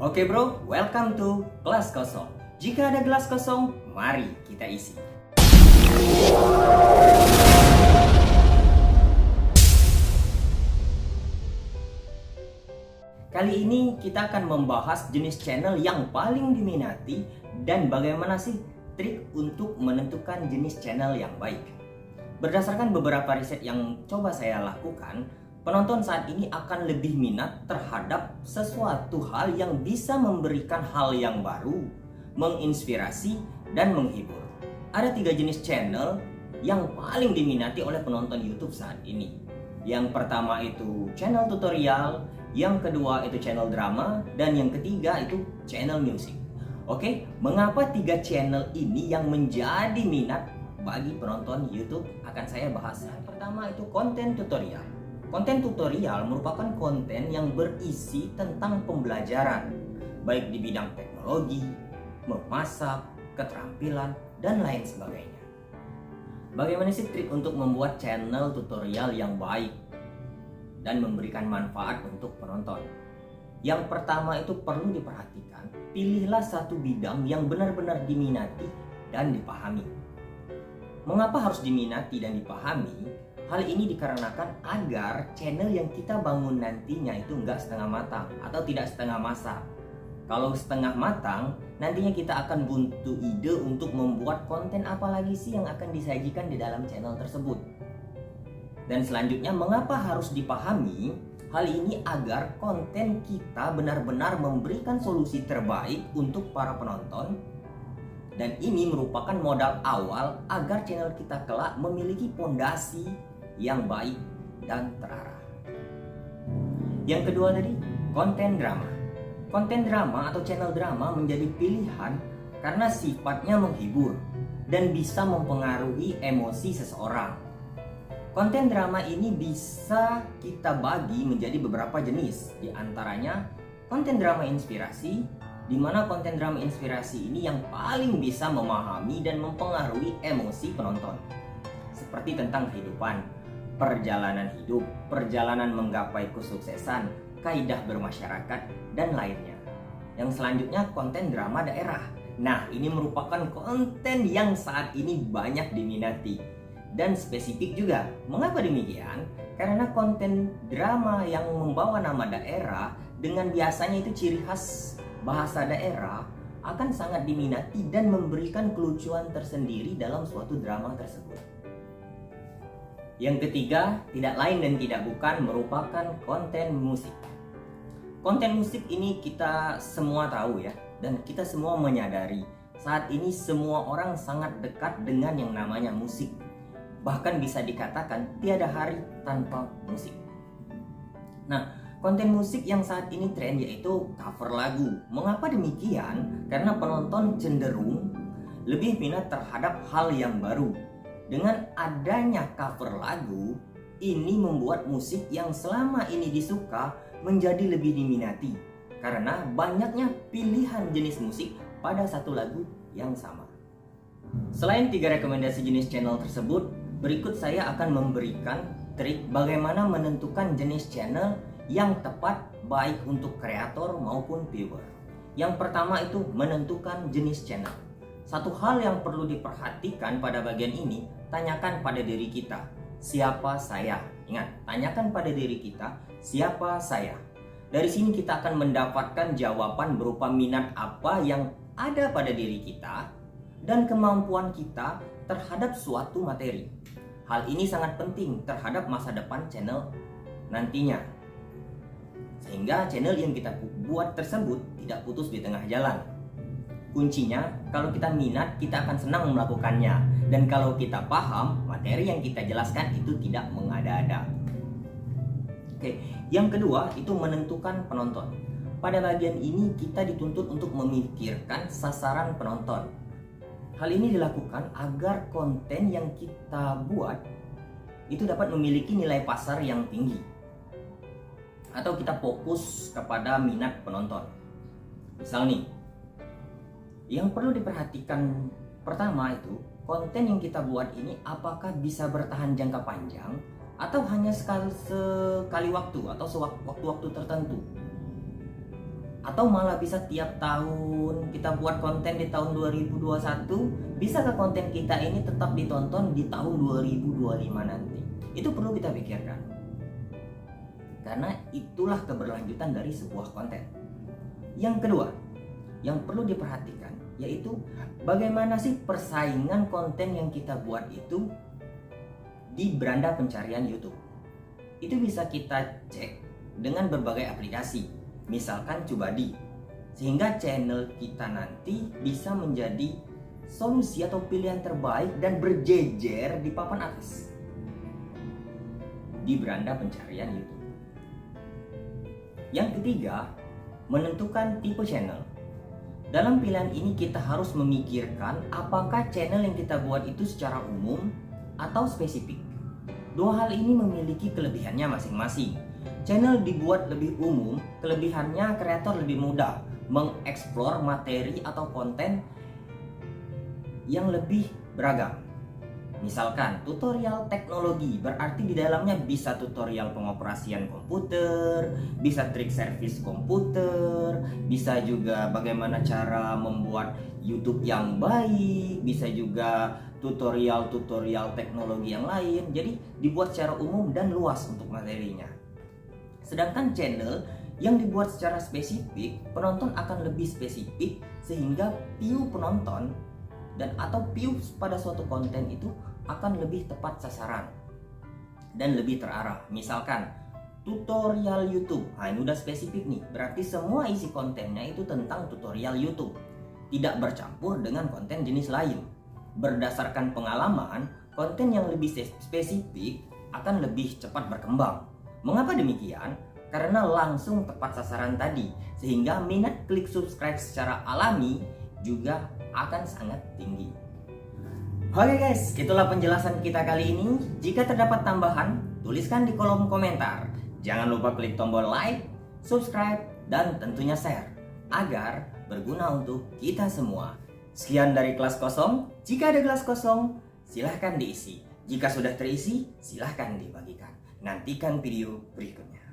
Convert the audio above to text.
Oke bro, welcome to Kelas Kosong. Jika ada gelas kosong, mari kita isi. Kali ini kita akan membahas jenis channel yang paling diminati dan bagaimana sih trik untuk menentukan jenis channel yang baik. Berdasarkan beberapa riset yang coba saya lakukan, penonton saat ini akan lebih minat terhadap sesuatu hal yang bisa memberikan hal yang baru, menginspirasi, dan menghibur. Ada 3 jenis channel yang paling diminati oleh penonton YouTube saat ini. Yang pertama itu channel tutorial, yang kedua itu channel drama, dan yang ketiga itu channel musik. Oke, mengapa 3 channel ini yang menjadi minat bagi penonton YouTube akan saya bahas. Yang pertama itu konten tutorial. Konten tutorial merupakan konten yang berisi tentang pembelajaran, baik di bidang teknologi, memasak, keterampilan, dan lain sebagainya. Bagaimana sih trik untuk membuat channel tutorial yang baik dan memberikan manfaat untuk penonton? Yang pertama itu perlu diperhatikan, pilihlah satu bidang yang benar-benar diminati dan dipahami. Mengapa harus diminati dan dipahami? Hal ini dikarenakan agar channel yang kita bangun nantinya itu enggak setengah matang atau tidak setengah masak. Kalau setengah matang, nantinya kita akan buntu ide untuk membuat konten apa lagi sih yang akan disajikan di dalam channel tersebut. Dan selanjutnya, mengapa harus dipahami? Hal ini agar konten kita benar-benar memberikan solusi terbaik untuk para penonton. Dan ini merupakan modal awal agar channel kita kelak memiliki pondasi yang baik dan terarah. Yang kedua tadi, konten drama. Konten drama atau channel drama menjadi pilihan karena sifatnya menghibur dan bisa mempengaruhi emosi seseorang. Konten drama ini bisa kita bagi menjadi beberapa jenis, di antaranya konten drama inspirasi, di mana konten drama inspirasi ini yang paling bisa memahami dan mempengaruhi emosi penonton. Seperti tentang kehidupan, perjalanan hidup, perjalanan menggapai kesuksesan, kaidah bermasyarakat, dan lainnya. Yang selanjutnya konten drama daerah. Nah, ini merupakan konten yang saat ini banyak diminati dan spesifik juga. Mengapa demikian? Karena konten drama yang membawa nama daerah dengan biasanya itu ciri khas bahasa daerah akan sangat diminati dan memberikan kelucuan tersendiri dalam suatu drama tersebut. Yang ketiga, tidak lain dan tidak bukan merupakan konten musik. Konten musik ini kita semua tahu ya, dan kita semua menyadari saat ini semua orang sangat dekat dengan yang namanya musik. Bahkan bisa dikatakan tiada hari tanpa musik. Nah, konten musik yang saat ini tren yaitu cover lagu. Mengapa demikian? Karena penonton cenderung lebih minat terhadap hal yang baru. Dengan adanya cover lagu, ini membuat musik yang selama ini disuka menjadi lebih diminati karena banyaknya pilihan jenis musik pada satu lagu yang sama. Selain 3 rekomendasi jenis channel tersebut, berikut saya akan memberikan trik bagaimana menentukan jenis channel yang tepat baik untuk kreator maupun viewer. Yang pertama itu menentukan jenis channel. Satu hal yang perlu diperhatikan pada bagian ini, tanyakan pada diri kita, siapa saya? Ingat, tanyakan pada diri kita, siapa saya? Dari sini kita akan mendapatkan jawaban berupa minat apa yang ada pada diri kita dan kemampuan kita terhadap suatu materi. Hal ini sangat penting terhadap masa depan channel nantinya. Sehingga channel yang kita buat tersebut tidak putus di tengah jalan. Kuncinya, kalau kita minat, kita akan senang melakukannya. Dan kalau kita paham, materi yang kita jelaskan itu tidak mengada-ada. Oke, yang kedua itu menentukan penonton. Pada bagian ini kita dituntut untuk memikirkan sasaran penonton. Hal ini dilakukan agar konten yang kita buat itu dapat memiliki nilai pasar yang tinggi. Atau kita fokus kepada minat penonton. Misal nih, yang perlu diperhatikan pertama itu konten yang kita buat ini apakah bisa bertahan jangka panjang atau hanya sekali waktu atau sewaktu-waktu tertentu. Atau malah bisa tiap tahun kita buat konten di tahun 2021, bisakah konten kita ini tetap ditonton di tahun 2025 nanti? Itu perlu kita pikirkan. Karena itulah keberlanjutan dari sebuah konten. Yang kedua, yang perlu diperhatikan yaitu bagaimana sih persaingan konten yang kita buat itu di beranda pencarian YouTube. Itu bisa kita cek dengan berbagai aplikasi. Misalkan Cubadi, sehingga channel kita nanti bisa menjadi solusi atau pilihan terbaik dan berjejer di papan atas di beranda pencarian YouTube. Yang ketiga, menentukan tipe channel. Dalam pilihan ini kita harus memikirkan apakah channel yang kita buat itu secara umum atau spesifik. Dua hal ini memiliki kelebihannya masing-masing. Channel dibuat lebih umum, kelebihannya kreator lebih mudah mengeksplor materi atau konten yang lebih beragam. Misalkan tutorial teknologi, berarti di dalamnya bisa tutorial pengoperasian komputer, bisa trik servis komputer, bisa juga bagaimana cara membuat YouTube yang baik, bisa juga tutorial-tutorial teknologi yang lain. Jadi dibuat secara umum dan luas untuk materinya. Sedangkan channel yang dibuat secara spesifik, penonton akan lebih spesifik sehingga view penonton dan atau views pada suatu konten itu akan lebih tepat sasaran dan lebih terarah. Misalkan tutorial YouTube, ini udah spesifik nih, berarti semua isi kontennya itu tentang tutorial YouTube, tidak bercampur dengan konten jenis lain. Berdasarkan pengalaman, konten yang lebih spesifik akan lebih cepat berkembang. Mengapa demikian? Karena langsung tepat sasaran tadi, sehingga minat klik subscribe secara alami juga akan sangat tinggi. Oke guys, itulah penjelasan kita kali ini. Jika terdapat tambahan, tuliskan di kolom komentar. Jangan lupa klik tombol like, subscribe, dan tentunya share agar berguna untuk kita semua. Sekian dari kelas kosong. Jika ada kelas kosong, silahkan diisi. Jika sudah terisi, silahkan dibagikan. Nantikan video berikutnya.